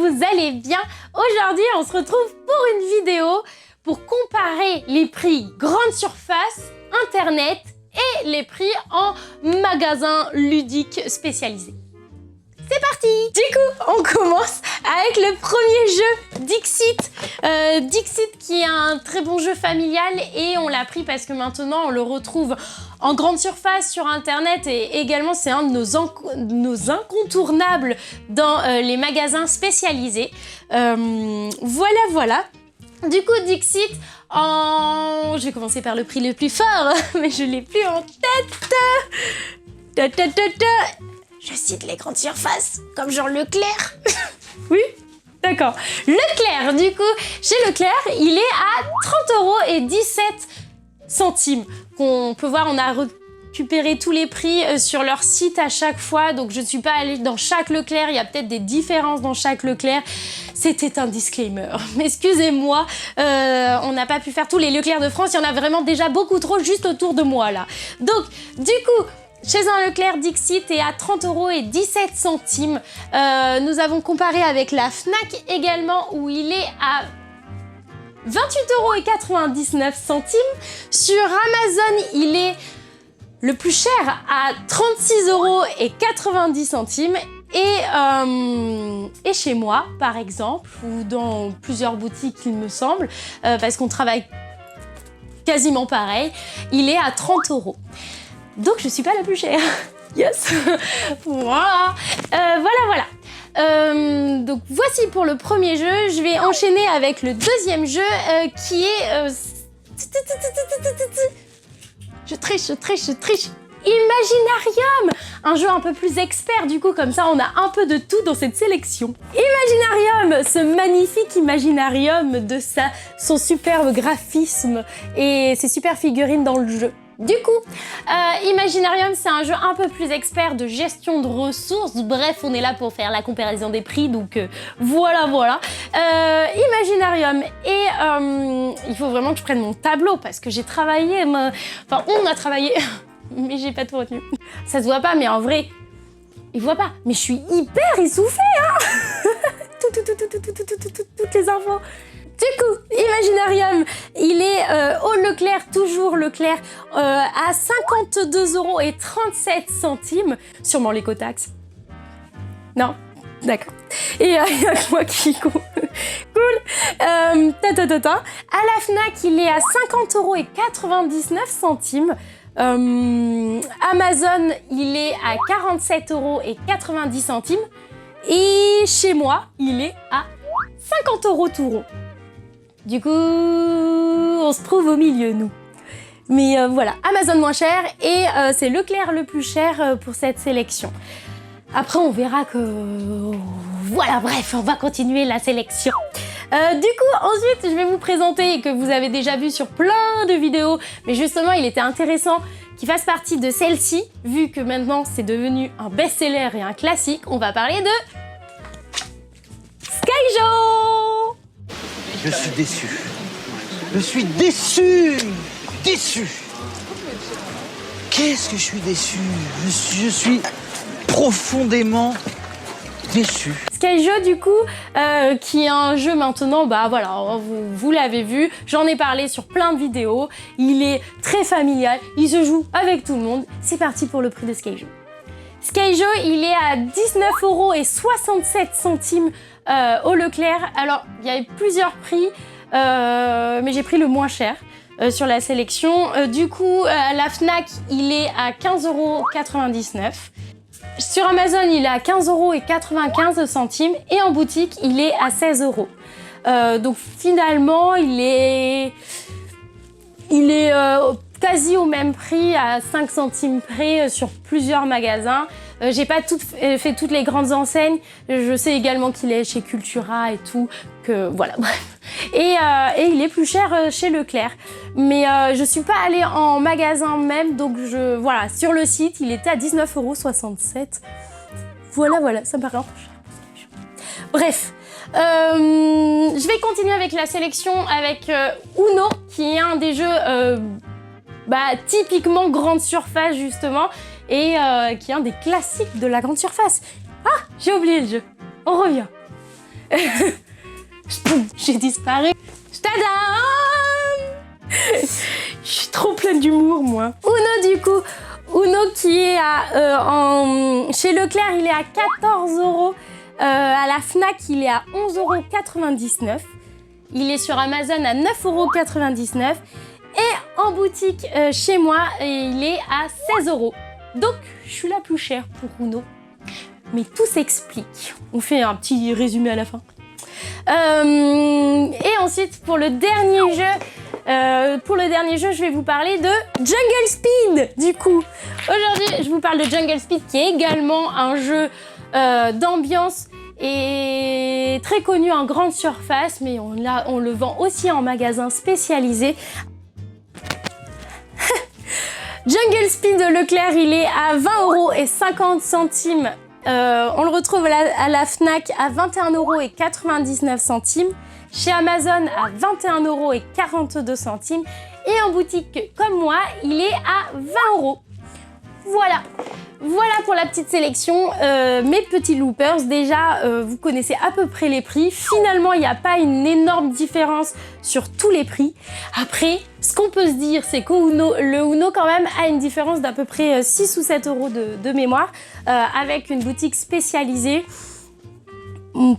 vous allez bien. Aujourd'hui, on se retrouve pour une vidéo pour comparer les prix grande surface, internet et les prix en magasin ludique spécialisé. C'est parti! Du coup, on commence avec le premier jeu, Dixit. Dixit qui est un très bon jeu familial et on l'a pris parce que maintenant on le retrouve en grande surface sur internet et également c'est un de nos incontournables dans les magasins spécialisés. Voilà. Du coup, Dixit, je vais commencer par le prix le plus fort, mais je l'ai plus en tête. Je cite les grandes surfaces, comme genre Leclerc. Oui, d'accord. Leclerc, du coup, chez Leclerc, il est à 30,17 €. Qu'on peut voir, on a récupéré tous les prix sur leur site à chaque fois. Donc, je ne suis pas allée dans chaque Leclerc. Il y a peut-être des différences dans chaque Leclerc. C'était un disclaimer. Mais excusez-moi, on n'a pas pu faire tous les Leclerc de France. Il y en a vraiment déjà beaucoup trop juste autour de moi, là. Donc, du coup... Chez un Leclerc, Dixit est à 30,17 €. Nous avons comparé avec la Fnac également où il est à 28,99 €. Sur Amazon, il est le plus cher à 36,90 €. Et chez moi, par exemple, ou dans plusieurs boutiques, il me semble, parce qu'on travaille quasiment pareil, il est à 30 €. Donc je suis pas la plus chère. Yes. Voilà. Donc voici pour le premier jeu. Je vais enchaîner avec le deuxième jeu qui est... Je triche. Imaginarium. Un jeu un peu plus expert du coup, comme ça on a un peu de tout dans cette sélection. Imaginarium, ce magnifique Imaginarium de son superbe graphisme et ses super figurines dans le jeu. Du coup, Imaginarium, c'est un jeu un peu plus expert de gestion de ressources. Bref, on est là pour faire la comparaison des prix, donc voilà. Imaginarium, et il faut vraiment que je prenne mon tableau parce que j'ai travaillé, enfin on a travaillé, mais j'ai pas tout retenu. Ça se voit pas, mais en vrai, il voit pas. Mais je suis hyper essoufflée, hein. Toutes les infos. Du coup, Imaginarium, il est au Leclerc, toujours Leclerc, à 52,37 €, sûrement l'écotaxe. Non? D'accord. Et il y a que moi qui cool. À la Fnac, il est à 50,99 €. Amazon, il est à 47,90 €. Et chez moi, il est à 50 € tout rond. Du coup, on se trouve au milieu, nous. Mais voilà, Amazon moins cher et c'est Leclerc le plus cher pour cette sélection. Après, on verra que... Voilà, bref, on va continuer la sélection. Du coup, ensuite, je vais vous présenter, que vous avez déjà vu sur plein de vidéos, mais justement, il était intéressant qu'il fasse partie de celle-ci, vu que maintenant, c'est devenu un best-seller et un classique. On va parler de... Skyjo! Je suis déçu. Je suis déçu. Qu'est-ce que je suis déçu? Je suis profondément déçu. Skyjo, du coup, qui est un jeu maintenant, bah voilà, vous l'avez vu, j'en ai parlé sur plein de vidéos. Il est très familial, il se joue avec tout le monde. C'est parti pour le prix de Skyjo. Skyjo, il est à 19,67 € au Leclerc. Alors, il y a plusieurs prix, mais j'ai pris le moins cher sur la sélection. Du coup, à la Fnac, il est à 15,99 €. Sur Amazon, il est à 15,95 € et en boutique, il est à 16 €. Donc finalement, il est quasi au même prix, à 5 centimes près sur plusieurs magasins. J'ai pas fait toutes les grandes enseignes. Je sais également qu'il est chez Cultura et tout. Que voilà, bref. Et il est plus cher chez Leclerc. Mais je suis pas allée en magasin même, donc voilà, sur le site, il était à 19,67 €. Voilà, ça me paraît un peu cher. Bref, je vais continuer avec la sélection avec Uno, qui est un des jeux typiquement grande surface justement, et qui est un des classiques de la grande surface. Ah, j'ai oublié le jeu. On revient. J'ai disparu. Tadam! Je suis trop pleine d'humour, moi. Uno, du coup. Uno qui est chez Leclerc, il est à 14 €. À la Fnac, il est à 11,99 €. Il est sur Amazon à 9,99 €. Et en boutique chez moi, il est à 16 €. Donc, je suis la plus chère pour Uno. Mais tout s'explique. On fait un petit résumé à la fin. Et ensuite, pour le dernier jeu, je vais vous parler de Jungle Speed, du coup. Aujourd'hui, je vous parle de Jungle Speed, qui est également un jeu d'ambiance et très connu en grande surface, mais on le vend aussi en magasin spécialisé. Jungle Speed de Leclerc, il est à 20,50 €. On le retrouve à la Fnac à 21,99 €. Chez Amazon à 21,42 €. Et en boutique comme moi, il est à 20 €. Voilà. Voilà pour la petite sélection. Mes petits loopers, déjà, vous connaissez à peu près les prix. Finalement, il n'y a pas une énorme différence sur tous les prix. Après, ce qu'on peut se dire, c'est que le Uno, quand même, a une différence d'à peu près 6 ou 7 € de mémoire, avec une boutique spécialisée.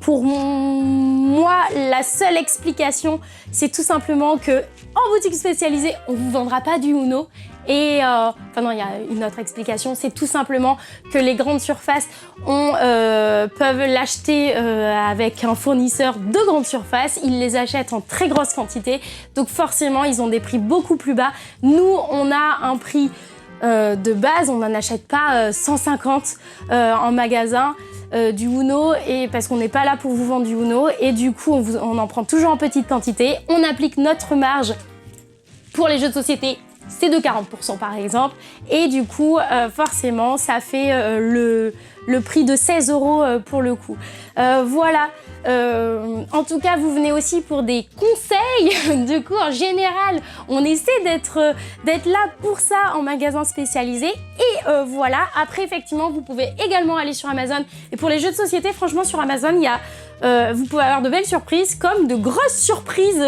Pour moi, la seule explication, c'est tout simplement que en boutique spécialisée, on ne vous vendra pas du Uno. Et enfin non, il y a une autre explication, c'est tout simplement que les grandes surfaces peuvent l'acheter avec un fournisseur de grande surface. Ils les achètent en très grosse quantité, donc forcément, ils ont des prix beaucoup plus bas. Nous, on a un prix de base, on n'en achète pas 150 en magasin. Du Uno, et parce qu'on n'est pas là pour vous vendre du Uno, et du coup on en prend toujours en petite quantité. On applique notre marge pour les jeux de société, c'est de 40% par exemple, et du coup forcément ça fait le prix de 16 € pour le coup. Voilà. En tout cas, vous venez aussi pour des conseils. Du coup, en général, on essaie d'être là pour ça en magasin spécialisé. Et voilà. Après, effectivement, vous pouvez également aller sur Amazon. Et pour les jeux de société, franchement, sur Amazon, vous pouvez avoir de belles surprises, comme de grosses surprises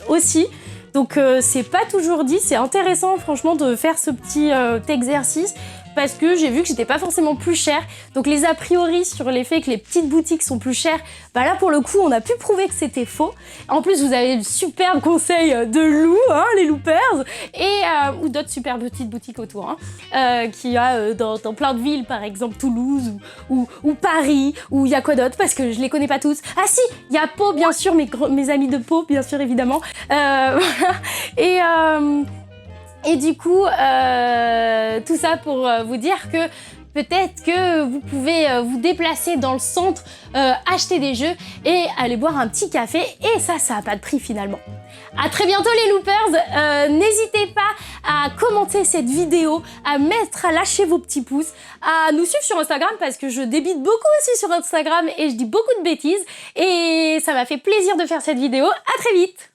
aussi. Donc, c'est pas toujours dit. C'est intéressant, franchement, de faire ce petit exercice. Parce que j'ai vu que j'étais pas forcément plus chère. Donc les a priori sur les faits que les petites boutiques sont plus chères, bah là pour le coup on a pu prouver que c'était faux. En plus vous avez le superbe conseil de Lou, hein, les loopers, et ou d'autres super petites boutiques autour, hein, qu'il y a dans plein de villes, par exemple Toulouse ou Paris, ou il y a quoi d'autre, parce que je les connais pas tous. Ah si, il y a Pau bien sûr, mes amis de Pau bien sûr évidemment. Voilà. Et du coup, tout ça pour vous dire que peut-être que vous pouvez vous déplacer dans le centre, acheter des jeux et aller boire un petit café. Et ça n'a pas de prix finalement. À très bientôt les loopers. N'hésitez pas à commenter cette vidéo, à lâcher vos petits pouces, à nous suivre sur Instagram parce que je débite beaucoup aussi sur Instagram et je dis beaucoup de bêtises. Et ça m'a fait plaisir de faire cette vidéo. À très vite.